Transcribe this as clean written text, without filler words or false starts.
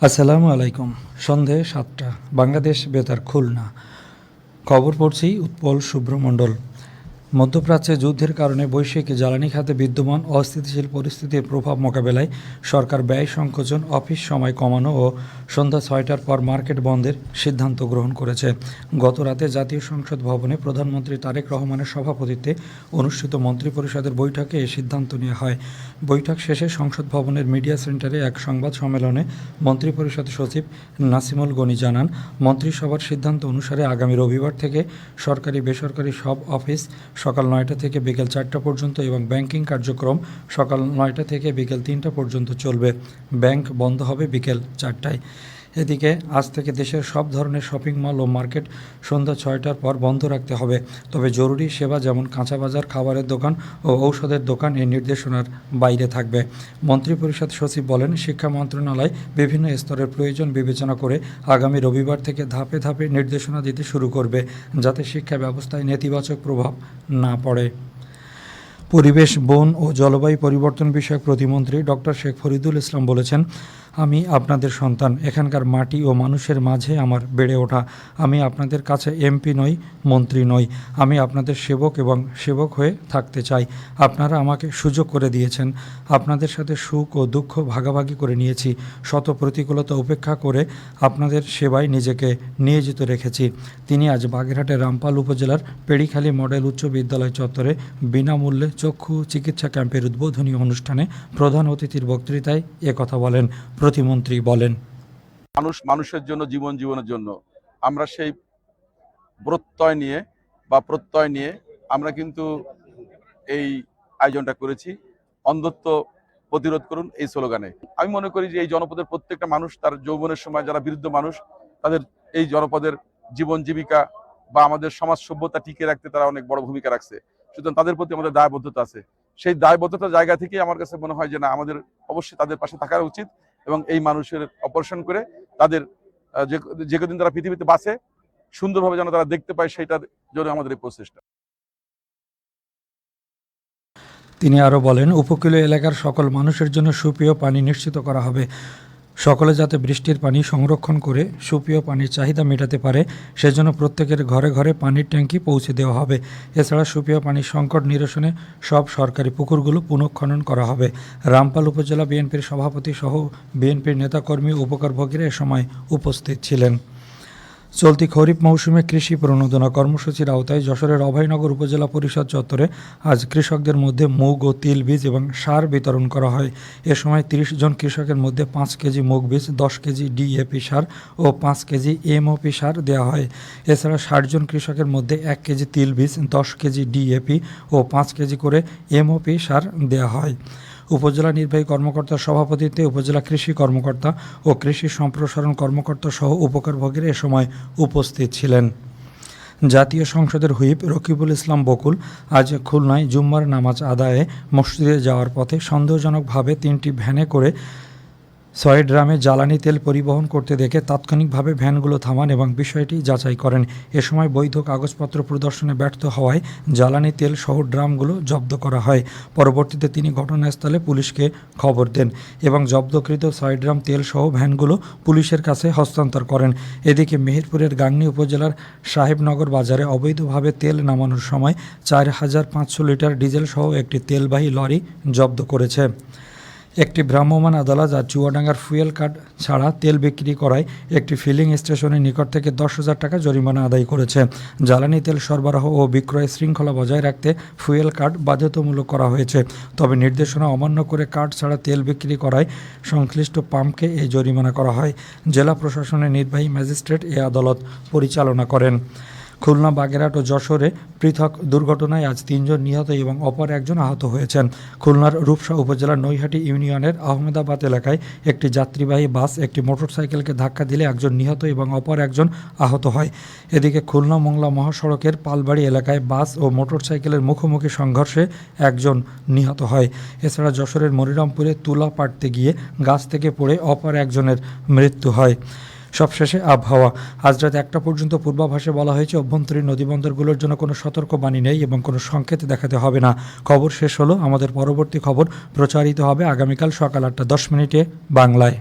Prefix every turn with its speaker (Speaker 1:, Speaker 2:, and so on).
Speaker 1: আসসালামু আলাইকুম। সন্ধে ৭টা, বাংলাদেশ বেতার, খুলনা। খবর পড়ছি উৎপল শুভ্রমণ্ডল। মধ্যপ্রাচ্যে যুদ্ধের কারণে বৈশ্বিক জ্বালানি খাতে বিদ্যমান অস্থিতিশীল পরিস্থিতির প্রভাব মোকাবেলায় সরকার ব্যয় সংকোচন, অফিস সময় কমানো ও সন্ধ্যা ৬টার পর মার্কেট বন্ধের সিদ্ধান্ত গ্রহণ করেছে। গত রাতে জাতীয় সংসদ ভবনে প্রধানমন্ত্রী তারেক রহমানের সভাপতিত্বে অনুষ্ঠিত মন্ত্রিপরিষদের বৈঠকে এ সিদ্ধান্ত নেওয়া হয়। বৈঠক শেষে সংসদ ভবনের মিডিয়া সেন্টারে এক সংবাদ সম্মেলনে মন্ত্রিপরিষদ সচিব নাসিমুল গনি জানান, মন্ত্রিসভার সিদ্ধান্ত অনুসারে আগামী রবিবার থেকে সরকারি বেসরকারি সব অফিস সকাল ৯টা থেকে বিকেল ৪টা পর্যন্ত এবং ব্যাংকিং কার্যক্রম সকাল ৯টা থেকে বিকেল ৩টা পর্যন্ত চলবে। ব্যাংক বন্ধ হবে বিকেল ৪টায়। এদিকে আজ থেকে দেশের সব ধরনের শপিং মল ও মার্কেট সন্ধ্যা ৬টার পর বন্ধ রাখতে হবে। তবে জরুরি সেবা যেমন কাঁচা বাজার, খাবারের দোকান ও ঔষধের দোকান এই নির্দেশনার বাইরে থাকবে। মন্ত্রিপরিষদ সচিব বলেন, শিক্ষা মন্ত্রণালয় বিভিন্ন স্তরের প্রয়োজন বিবেচনা করে আগামী রবিবার থেকে ধাপে ধাপে নির্দেশনা দিতে শুরু করবে, যাতে শিক্ষা ব্যবস্থায় নেতিবাচক প্রভাব না পড়ে। পরিবেশ, বন ও জলবায়ু পরিবর্তন বিষয়ক প্রতিমন্ত্রী ডক্টর শেখ ফরিদুল ইসলাম বলেছেন, আমি আপনাদের সন্তান। এখানকার মাটি ও মানুষের মাঝে আমার বেড়ে ওঠা। আমি আপনাদের কাছে এমপি নই, মন্ত্রী নই। আমি আপনাদের সেবক এবং সেবক হয়ে থাকতে চাই। আপনারা আমাকে সুযোগ করে দিয়েছেন। আপনাদের সাথে সুখ ও দুঃখ ভাগাভাগি করে নিয়েছি। শত প্রতিকূলতা উপেক্ষা করে আপনাদের সেবায় নিজেকে নিয়োজিত রেখেছি। তিনি আজ বাগেরহাটের রামপাল উপজেলার পেড়িখালী মডেল উচ্চ বিদ্যালয় চত্বরে বিনামূল্যে চক্ষু চিকিৎসা ক্যাম্পের উদ্বোধনী অনুষ্ঠানে প্রধান অতিথির বক্তৃতায় একথা বলেন। প্রতিমন্ত্রী বলেন,
Speaker 2: মানুষের জন্য, জীবনের জন্য আমরা সেই প্রত্যয় নিয়ে আমরা কিন্তু এই আয়োজনটা করেছি। অন্ধত্ব প্রতিরোধ করুন এই স্লোগানে। আমি মনে করি যে এই জনপদের প্রত্যেকটা মানুষ তার যৌবনের সময়, যারা বৃদ্ধ মানুষ, তাদের এই জনপদের জীবন জীবিকা বা আমাদের সমাজ সভ্যতা টিকে রাখতে তারা অনেক বড় ভূমিকা রাখছে। সুতরাং তাদের প্রতি আমাদের দায়বদ্ধতা আছে। সেই দায়বদ্ধতার জায়গা থেকে আমার কাছে মনে হয় যে না, আমাদের অবশ্যই তাদের পাশে থাকা উচিত এবং এই মানুষের অপারেশন করে তাদের যে কদিন তারা পৃথিবীতে বাঁচে সুন্দরভাবে যেন তারা দেখতে পায়, সেটার জন্য আমাদের এই প্রচেষ্টা।
Speaker 1: তিনি আরও বলেন, উপকূলীয় এলাকার সকল মানুষের জন্য সুপেয় পানি নিশ্চিত করা হবে। সকলে যাতে বৃষ্টির পানি সংরক্ষণ করে সুপেয় পানির চাহিদা মেটাতে পারে, সেজন্য প্রত্যেকের ঘরে ঘরে পানির ট্যাঙ্কি পৌঁছে দেওয়া হবে। এছাড়া সুপেয় পানির সংকট নিরসনে সব সরকারি পুকুরগুলো পুনঃখনন করা হবে। রামপাল উপজেলা বিএনপির সভাপতি সহ বিএনপির নেতাকর্মী, উপকারভোগীরা এ সময় উপস্থিত ছিলেন। চলতি খরিফ মৌসুমে কৃষি প্রণোদনা কর্মসূচির আওতায় যশোরের অভয়নগর উপজেলা পরিষদ চত্বরে আজ কৃষকদের মধ্যে মুগ ও তিল বীজ এবং সার বিতরণ করা হয়। এ সময় ৩০ জন কৃষকের মধ্যে 5 কেজি মুগ বীজ, 10 কেজি ডিএপি সার ও 5 কেজি এমওপি সার দেওয়া হয়। এছাড়া 60 জন কৃষকের মধ্যে 1 কেজি তিল বীজ, 10 কেজি ডিএপি ও 5 কেজি করে এমওপি সার দেওয়া হয়। উপজেলা নির্বাহী কর্মকর্তার সভাপতিত্বে উপজেলা কৃষি কর্মকর্তা ও কৃষি সম্প্রসারণ কর্মকর্তা সহ উপকারভোগীরা এ সময় উপস্থিত ছিলেন। জাতীয় সংসদের হুইপ রকিবুল ইসলাম বকুল আজ খুলনায় জুম্মার নামাজ আদায়ে মসজিদে যাওয়ার পথে সন্দেহজনকভাবে 3টি ভ্যানে করে 6 ড্রামে জ্বালানি তেল পরিবহন করতে দেখে তাৎক্ষণিকভাবে ভ্যানগুলো থামান এবং বিষয়টি যাচাই করেন। এ সময় বৈধ কাগজপত্র প্রদর্শনে ব্যর্থ হওয়ায় জ্বালানি তেল সহ ড্রামগুলো জব্দ করা হয়। পরবর্তীতে তিনি ঘটনাস্থলে পুলিশকে খবর দেন এবং জব্দকৃত 6 ড্রাম তেল সহ ভ্যানগুলো পুলিশের কাছে হস্তান্তর করেন। এদিকে মেহেরপুরের গাংনী উপজেলার সাহেবনগর বাজারে অবৈধভাবে তেল নামানোর সময় 4500 লিটার ডিজেল সহ একটি তেলবাহী লরি জব্দ করেছে। একটি ভ্রাম্যমাণ আদালত আজ চুয়াডাঙ্গার ফুয়েল কার্ড ছাড়া তেল বিক্রি করায় একটি ফিলিং স্টেশনের নিকট থেকে 10,000 টাকা জরিমানা আদায় করেছে। জ্বালানি তেল সরবরাহ ও বিক্রয় শৃঙ্খলা বজায় রাখতে ফুয়েল কার্ড বাধ্যতামূলক করা হয়েছে। তবে নির্দেশনা অমান্য করে কার্ড ছাড়া তেল বিক্রি করায় সংশ্লিষ্ট পাম্পকে এই জরিমানা করা হয়। জেলা প্রশাসনের নির্বাহী ম্যাজিস্ট্রেট এ আদালত পরিচালনা করেন। খুলনা, বাগেরহাট ও যশোরে পৃথক দুর্ঘটনায় আজ 3 জন নিহত এবং অপর 1 জন আহত হয়েছেন। খুলনার রূপসা উপজেলার নৈহাটি ইউনিয়নের আহমেদাবাদ এলাকায় একটি যাত্রীবাহী বাস একটি মোটরসাইকেলকে ধাক্কা দিলে 1 জন নিহত এবং অপর 1 জন আহত হয়। এদিকে খুলনা মোংলা মহাসড়কের পালবাড়ি এলাকায় বাস ও মোটরসাইকেলের মুখোমুখি সংঘর্ষে 1 জন নিহত হয়। এছাড়া যশোরের মনিরামপুরে তুলা পাড়তে গিয়ে গাছ থেকে পড়ে অপর 1 জনের মৃত্যু হয়। সবশেষে আবহাওয়া। আজ রাত 1টা পর্যন্ত পূর্বাভাসে বলা হয়েছে অভ্যন্তরীণ নদীবন্দরগুলোর জন্য কোনো সতর্কবাণী নেই এবং কোনো সংকেত দেখাতে হবে না। খবর শেষ হলো। আমাদের পরবর্তী খবর প্রচারিত হবে আগামীকাল সকাল 8টা 10 মিনিটে বাংলায়।